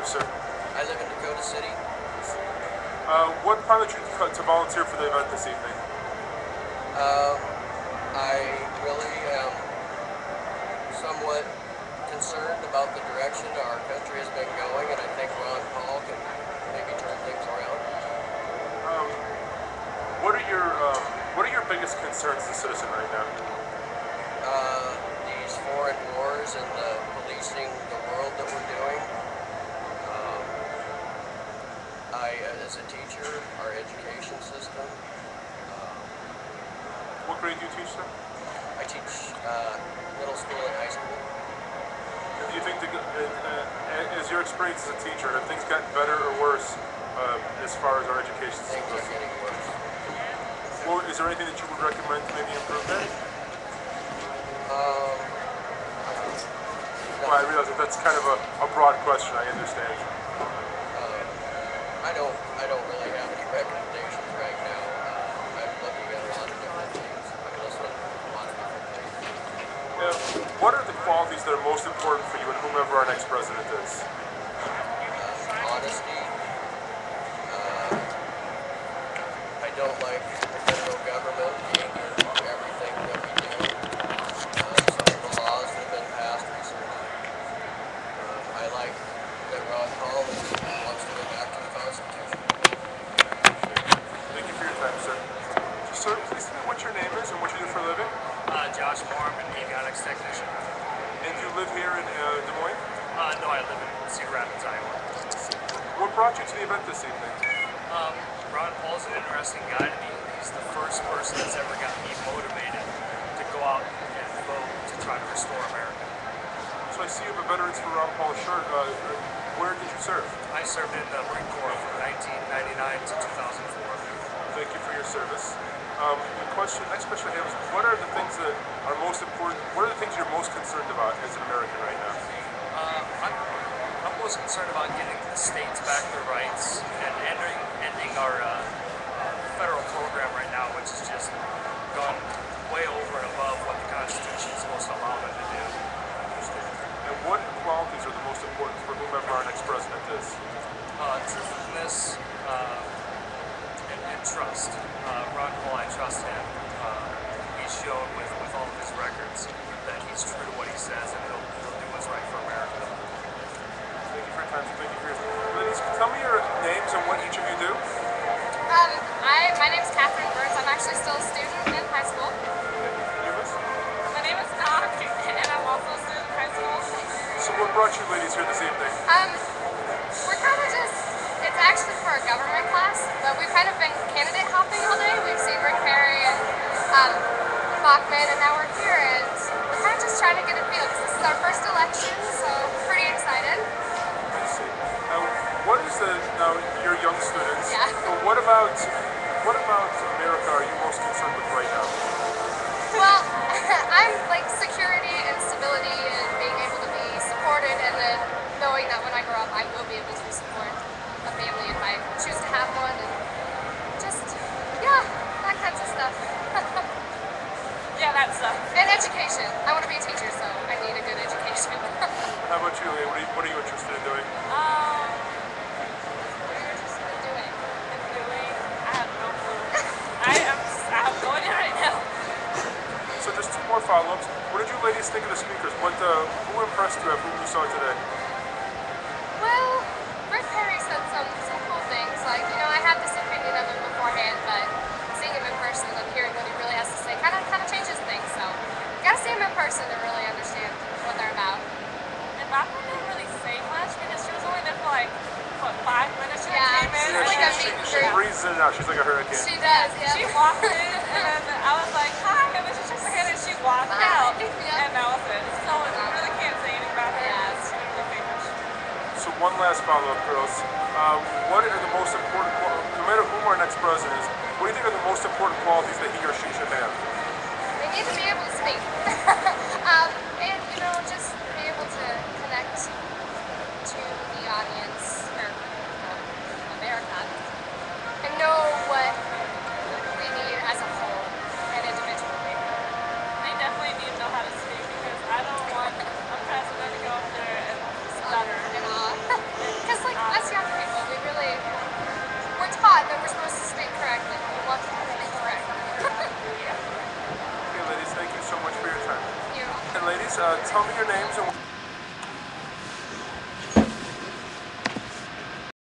live, sir? I live in Dakota City. What prompted you to volunteer for the event this evening? I really am somewhat concerned about the direction our country has been going, and I think Ron Paul can maybe turn things around. Um, what are your biggest concerns as a citizen right now? These foreign wars and the policing the world that we're doing. As a teacher, our education system. What grade do you teach, sir? I teach middle school and high school. Do you think, as your experience as a teacher, have things gotten better or worse as far as our education system Things goes? are getting worse. Well, is there anything that you would recommend to maybe improve that? Well, I realize that that's kind of a broad question. I understand. I don't really have any recommendations right now. I'm looking at a lot of different things. I'm listening to a lot of different things. What are the qualities that are most important for you in whomever our next president is? Honesty. I don't like the federal government being into everything that we do. Some of the laws that have been passed recently. I like that Ron Paul wants to go back to the Constitution. Thank you for your time, sir. Sir, please tell me what your name is and what you do for a living. Josh Moore, I'm an avionics technician. And you live here in Des Moines? No, I live in Cedar Rapids, Iowa. What brought you to the event this evening? Ron Paul's an interesting guy to me. He's the first person that's ever got me motivated to go out and vote to try to restore America. So I see you have a Veterans for Ron Paul shirt. Where did you serve? I served in the Marine Corps from 1999 to 2004. Thank you for your service. Next question I have is, what are the things that are most important? What are the things you're most concerned about as an American right now? I'm most concerned about getting the states back their rights and ending our federal program right now, which has just gone way over and above what the Constitution is supposed to allow them to do. And what qualities are the most important for whomever our next president is? Truthfulness and trust. Ron Paul, I trust him. He's shown with all of his records that he's true to what he says, and he'll do what's right for America. Thank you for your time. Thank you for your time. Ladies, tell me your names and what each of you do. My name is Catherine Burns. I'm actually still a student in high school. My name is Doc, and I'm also a student in high school. So what brought you ladies here this evening? We're kind of it's actually for a government class, but we've kind of been candidate hopping all day. We've seen Rick Perry and Bachman, and now we're here, and we're kind of just trying to get a feel, because this is our first election, so pretty excited. I see. Now you're young students. Yeah. But what about America are you most concerned with right now? Well, I'm like security and stability and being able to be supported, and then knowing that when I grow up I will be able to support a family if I choose to have one, and just, yeah, that kinds of stuff. Yeah, that stuff. And education. I want to be a teacher, so I need a good education. How about you, Lee? What are you interested in doing? What are you interested in doing? I have no clue. I have no idea right now. So just two more follow-ups. What did you ladies think of the speakers? Who impressed you at whom you saw today? Well, Rick Perry said some cool things. Like, I had this opinion of him beforehand, but seeing him in person and hearing what he really has to say kind of changes things. So you gotta see him in person to really understand what they're about. And Bachman didn't really say much because she was only there for like, what, 5 minutes? She Yeah, came in. she's like a meet and She greet. breathes in and out. She's like a hurricane. She does, yeah. She walked in, and then I was like, hi, and then she shook my hand and she walked Bye. out. Yeah. And that was it. So you really can't say anything about her. Yeah. She didn't really say much. So one last follow-up, girls. What are the most important, no matter who our next president is, what do you think are the most important qualities that he or she should have? They need to be able to speak. And, just be able to connect to the audience, or America, and know what we need as a whole and individually. They definitely need to know how to speak, because I don't want a president to go up there and stutter. Because Tell me your names and